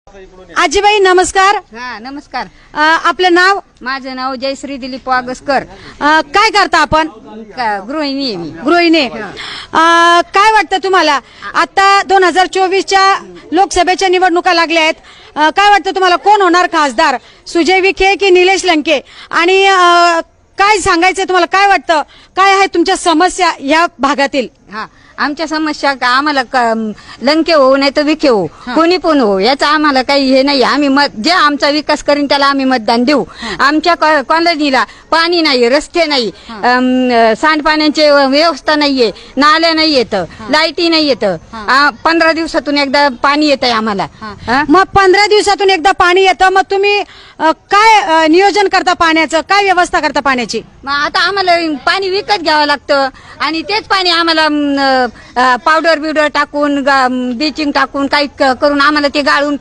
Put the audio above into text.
आजीबाई नमस्कार. हा नमस्कार. आपलं नाव? माझं नाव जयश्री दिलीप वागसकर. काय करता आपण? गृहिणी आहे मी. गृहिणी. काय वाटतं तुम्हाला आता 2024च्या लोकसभेच्या निवडणुका लागल्या आहेत, काय वाटतं तुम्हाला कोण होणार खासदार, सुजय विखे की निलेश लंके? आणि काय सांगायचं तुम्हाला, काय वाटतं, काय आहे तुमच्या समस्या या भागातील? हा आमच्या समस्या आम्हाला लंके हो नाही तर विखे हो, कोणी पण हो, याचा आम्हाला काही हे नाही. आम्ही जे आमचा विकास करीन त्याला आम्ही मतदान देऊ. आमच्या कॉलनीला पाणी नाही, रस्ते नाही, सांडपाण्याची व्यवस्था नाहीये, नाल्या नाही येत, लाईटी नाही येत. 15 दिवसातून एकदा पाणी येत आहे आम्हाला. मग 15 दिवसातून एकदा पाणी येतं, मग तुम्ही काय नियोजन करता पाण्याचं, काय व्यवस्था करता पाण्याची? मग आता आम्हाला पाणी विकत घ्यावं लागतं आणि तेच पाणी आम्हाला पावडर बिवडर टाकून, ब्लिचिंग टाकून काही करून आम्हाला ते गाळून